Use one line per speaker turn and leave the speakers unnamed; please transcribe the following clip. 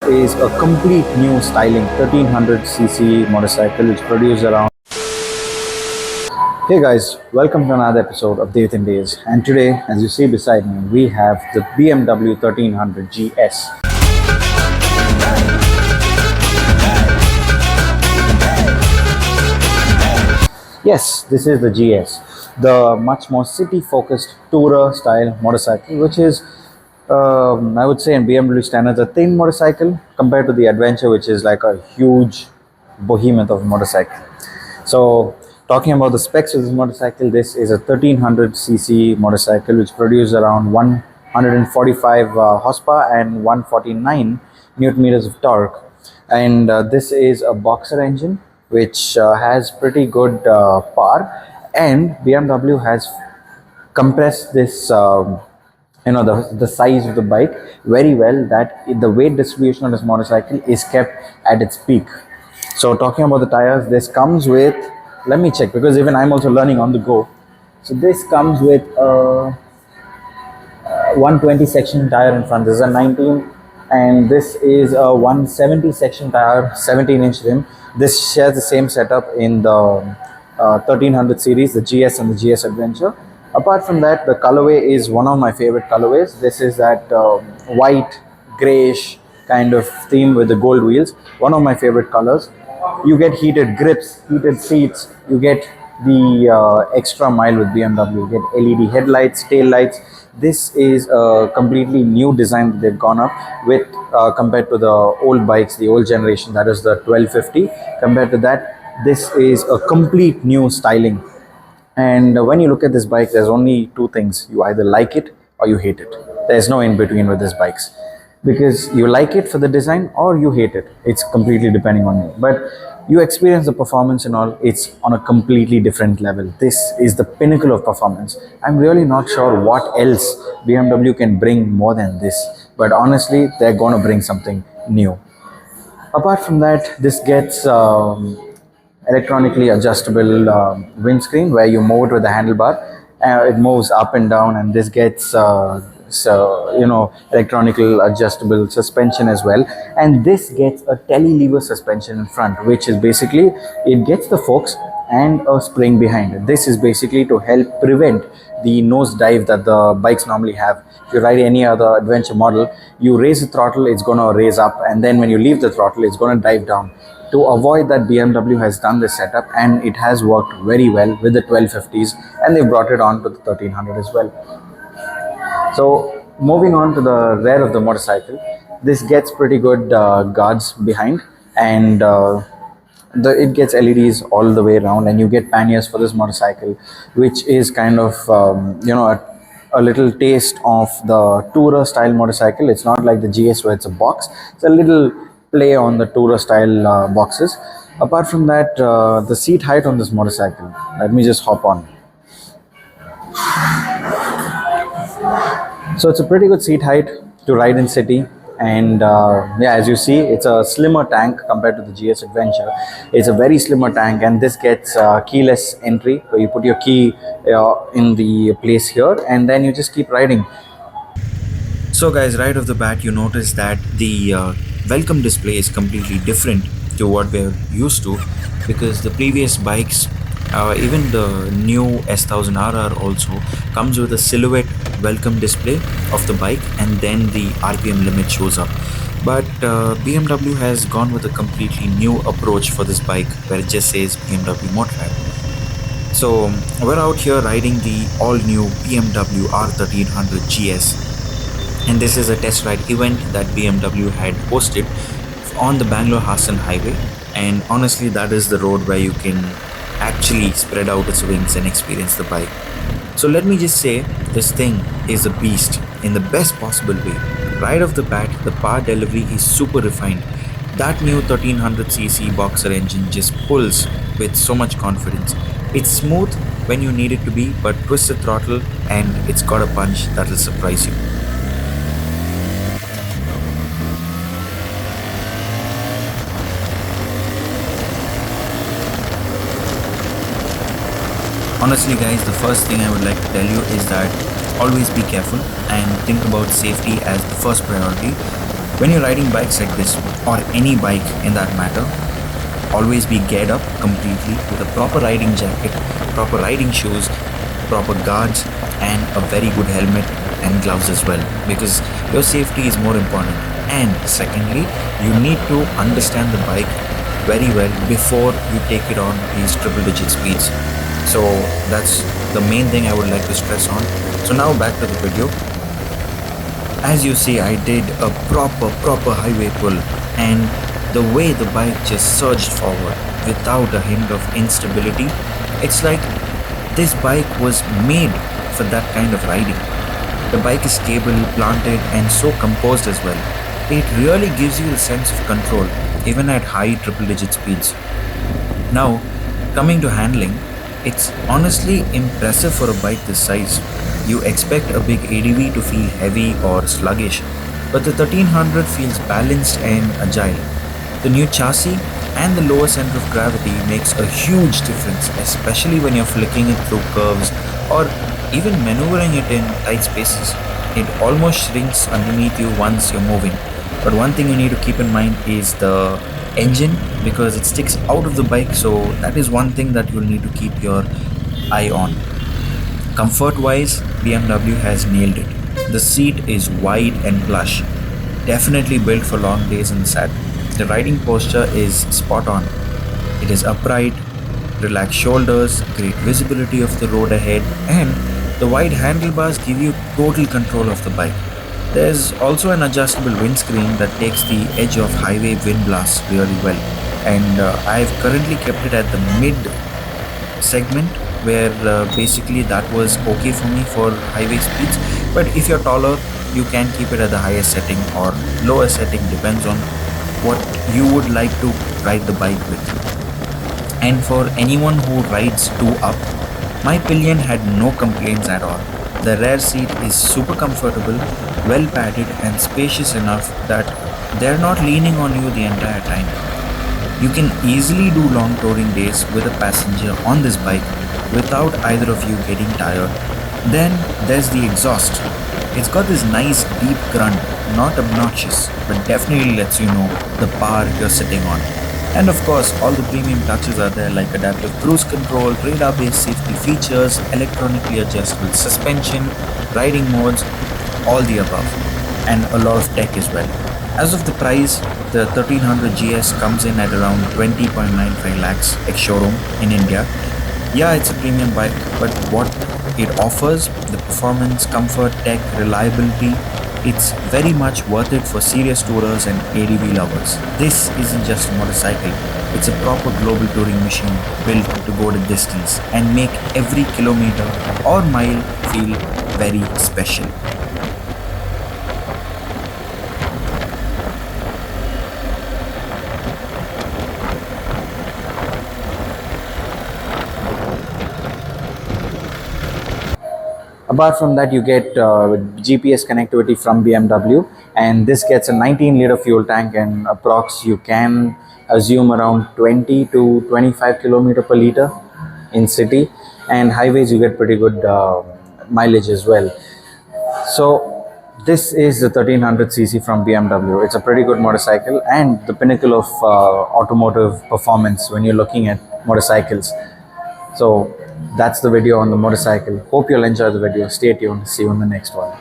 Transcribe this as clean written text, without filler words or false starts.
is a complete new styling 1300cc motorcycle. It's produced around. Hey guys, welcome to another episode of Day Within Days. And today, as you see beside me, we have the BMW 1300 GS. Yes, this is the GS, the much more city-focused tourer style motorcycle, which is, I would say, in BMW standards, a thin motorcycle compared to the Adventure, which is like a huge behemoth of a motorcycle. So, talking about the specs of this motorcycle, this is a 1300cc motorcycle which produces around 145 horsepower and 149 newton meters of torque. And this is a boxer engine which has pretty good power, and BMW has compressed this the size of the bike very well, that the weight distribution of this motorcycle is kept at its peak. So talking about the tires, this comes with, let me check because even I'm also learning on the go. So this comes with a 120 section tire in front. This is a 19, and this is a 170 section tire, 17-inch rim. This shares the same setup in the 1300 series, the GS and the GS Adventure. Apart from that, the colorway is one of my favorite colorways. This is that white, grayish kind of theme with the gold wheels. One of my favorite colors. You get heated grips, heated seats. You get the extra mile with BMW. You get LED headlights, tail lights. This is a completely new design that they've gone up with compared to the old bikes, the old generation, that is the 1250. Compared to that, this is a complete new styling. And when you look at this bike, there's only two things. You either like it or you hate it. There's no in between with these bikes, because you like it for the design or you hate it. It's completely depending on you. But you experience the performance and all, it's on a completely different level. This is the pinnacle of performance. I'm really not sure what else BMW can bring more than this, but honestly, they're going to bring something new. Apart from that, this gets electronically adjustable windscreen where you move it with the handlebar. It moves up and down, and this gets electronical adjustable suspension as well. And this gets a telelever suspension in front, which is basically, it gets the forks and a spring behind it. This is basically to help prevent the nose dive that the bikes normally have. If you ride any other adventure model, you raise the throttle, it's going to raise up, and then when you leave the throttle, it's going to dive down. To avoid that, BMW has done this setup, and it has worked very well with the 1250s, and they brought it on to the 1300 as well. So moving on to the rear of the motorcycle, this gets pretty good guards behind, and it gets LEDs all the way around, and you get panniers for this motorcycle, which is kind of a little taste of the tourer style motorcycle. It's not like the GS where it's a box. It's a little play on the tourer style boxes. Apart from that, the seat height on this motorcycle, let me just hop on. So it's a pretty good seat height to ride in city, and yeah, as you see, it's a slimmer tank compared to the GS Adventure. It's a very slimmer tank, and this gets keyless entry, where you put your key in the place here, and then you just keep riding.
So guys, right off the bat, you notice that the welcome display is completely different to what we're used to, because the previous bikes, even the new S1000RR also comes with a silhouette welcome display of the bike, and then the RPM limit shows up. But BMW has gone with a completely new approach for this bike, where it just says BMW Motorrad. So we're out here riding the all-new BMW R1300 GS, and this is a test ride event that BMW had hosted on the Bangalore-Hassan highway. And honestly, that is the road where you can actually spread out its wings and experience the bike. So let me just say, this thing is a beast in the best possible way. Right off the bat, the power delivery is super refined. That new 1300cc boxer engine just pulls with so much confidence. It's smooth when you need it to be, but twist the throttle and it's got a punch that will surprise you. Honestly guys, the first thing I would like to tell you is that always be careful and think about safety as the first priority. When you're riding bikes like this, or any bike in that matter, always be geared up completely with a proper riding jacket, proper riding shoes, proper guards, and a very good helmet and gloves as well, because your safety is more important. And secondly, you need to understand the bike very well before you take it on these triple digit speeds. So that's the main thing I would like to stress on. So now back to the video. As you see, I did a proper highway pull, and the way the bike just surged forward without a hint of instability, it's like this bike was made for that kind of riding. The bike is stable, planted, and so composed as well. It really gives you a sense of control, even at high triple digit speeds. Now, coming to handling, it's honestly impressive for a bike this size. You expect a big ADV to feel heavy or sluggish, but the 1300 feels balanced and agile. The new chassis and the lower center of gravity makes a huge difference, especially when you're flicking it through curves or even maneuvering it in tight spaces. It almost shrinks underneath you once you're moving. But one thing you need to keep in mind is the engine, because it sticks out of the bike, so that is one thing that you'll need to keep your eye on. Comfort wise, BMW has nailed it. The seat is wide and plush, definitely built for long days in the saddle. The riding posture is spot on. It is upright, relaxed shoulders, great visibility of the road ahead, and the wide handlebars give you total control of the bike. There's also an adjustable windscreen that takes the edge of highway wind blasts really well, and I've currently kept it at the mid segment, where basically that was okay for me for highway speeds. But if you're taller, you can keep it at the highest setting or lower setting, depends on what you would like to ride the bike with. And for anyone who rides two up, my pillion had no complaints at all. The rear seat is super comfortable, well padded, and spacious enough that they're not leaning on you the entire time. You can easily do long touring days with a passenger on this bike without either of you getting tired. Then there's the exhaust. It's got this nice deep grunt, not obnoxious, but definitely lets you know the power you're sitting on. And of course, all the premium touches are there, like adaptive cruise control, radar-based safety features, electronically adjustable suspension, riding modes, all the above, and a lot of tech as well. As of the price, the 1300 GS comes in at around 20.95 lakhs ex-showroom in India. Yeah, it's a premium bike, but what it offers, the performance, comfort, tech, reliability, it's very much worth it for serious tourers and ADV lovers. This isn't just a motorcycle, it's a proper global touring machine built to go the distance and make every kilometer or mile feel very special.
Apart from that, you get GPS connectivity from BMW, and this gets a 19-liter fuel tank, and approx you can assume around 20 to 25 kilometer per liter in city, and highways you get pretty good mileage as well. So this is the 1300cc from BMW. It's a pretty good motorcycle and the pinnacle of automotive performance when you're looking at motorcycles. So that's the video on the motorcycle. Hope you'll enjoy the video. Stay tuned. See you in the next one.